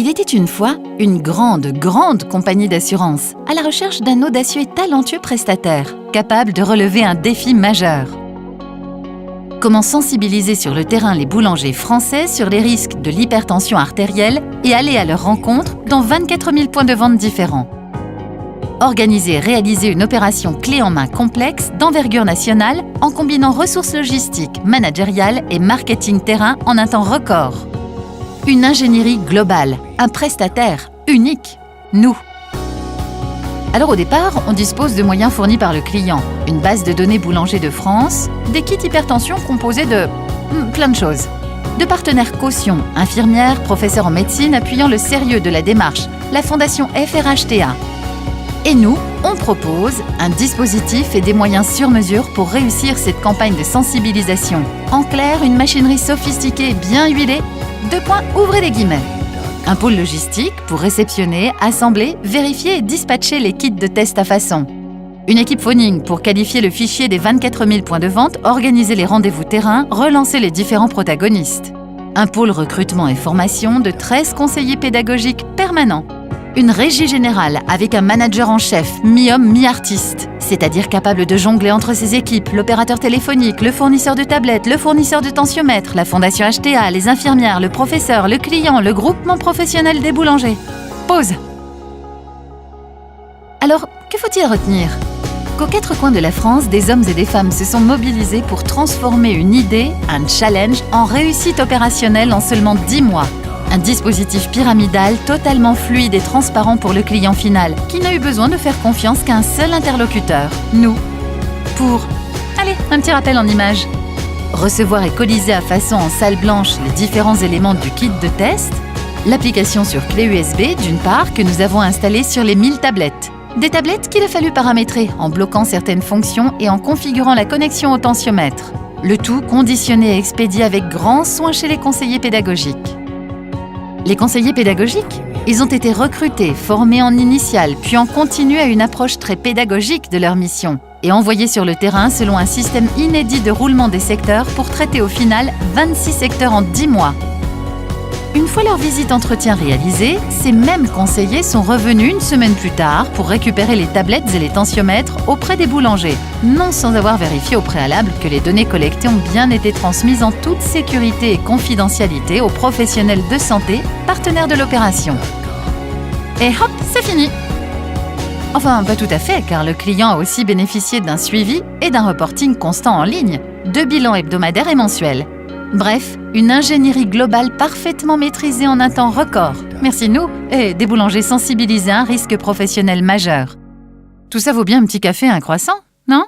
Il était une fois une grande compagnie d'assurance à la recherche d'un audacieux et talentueux prestataire capable de relever un défi majeur. Comment sensibiliser sur le terrain les boulangers français sur les risques de l'hypertension artérielle et aller à leur rencontre dans 24 000 points de vente différents. Organiser et réaliser une opération clé en main complexe d'envergure nationale en combinant ressources logistiques, managériales et marketing terrain en un temps record. Une ingénierie globale, un prestataire unique, nous. Alors au départ, on dispose de moyens fournis par le client, une base de données boulanger de France, des kits hypertension composés de plein de choses. De partenaires caution, infirmières, professeurs en médecine appuyant le sérieux de la démarche, la fondation FRHTA. Et nous, on propose un dispositif et des moyens sur mesure pour réussir cette campagne de sensibilisation. En clair, une machinerie sophistiquée et bien huilée. Ouvrez les guillemets. Un pôle logistique pour réceptionner, assembler, vérifier et dispatcher les kits de test à façon. Une équipe phoning pour qualifier le fichier des 24 000 points de vente, organiser les rendez-vous terrain, relancer les différents protagonistes. Un pôle recrutement et formation de 13 conseillers pédagogiques permanents. Une régie générale avec un manager en chef, mi-homme, mi-artiste, c'est-à-dire capable de jongler entre ses équipes, l'opérateur téléphonique, le fournisseur de tablettes, le fournisseur de tensiomètres, la fondation HTA, les infirmières, le professeur, le client, le groupement professionnel des boulangers. Pause. Alors, que faut-il retenir ? Qu'aux quatre coins de la France, des hommes et des femmes se sont mobilisés pour transformer une idée, un challenge, en réussite opérationnelle en seulement 10 mois. Un dispositif pyramidal totalement fluide et transparent pour le client final, qui n'a eu besoin de faire confiance qu'à un seul interlocuteur, nous. Pour, un petit rappel en images. Recevoir et coaliser à façon en salle blanche les différents éléments du kit de test. L'application sur clé USB, d'une part, que nous avons installée sur les 1000 tablettes. Des tablettes qu'il a fallu paramétrer en bloquant certaines fonctions et en configurant la connexion au tensiomètre. Le tout conditionné et expédié avec grand soin chez les conseillers pédagogiques. Les conseillers pédagogiques, ils ont été recrutés, formés en initial, puis en continu à une approche très pédagogique de leur mission et envoyés sur le terrain selon un système inédit de roulement des secteurs pour traiter au final 26 secteurs en 10 mois. Une fois leur visite entretien réalisée, ces mêmes conseillers sont revenus une semaine plus tard pour récupérer les tablettes et les tensiomètres auprès des boulangers, non sans avoir vérifié au préalable que les données collectées ont bien été transmises en toute sécurité et confidentialité aux professionnels de santé, partenaires de l'opération. Et hop, c'est fini! Enfin, pas tout à fait, car le client a aussi bénéficié d'un suivi et d'un reporting constant en ligne, de bilans hebdomadaires et mensuels. Bref, une ingénierie globale parfaitement maîtrisée en un temps record. Merci nous et des boulangers sensibilisés à un risque professionnel majeur. Tout ça vaut bien un petit café et un croissant, non ?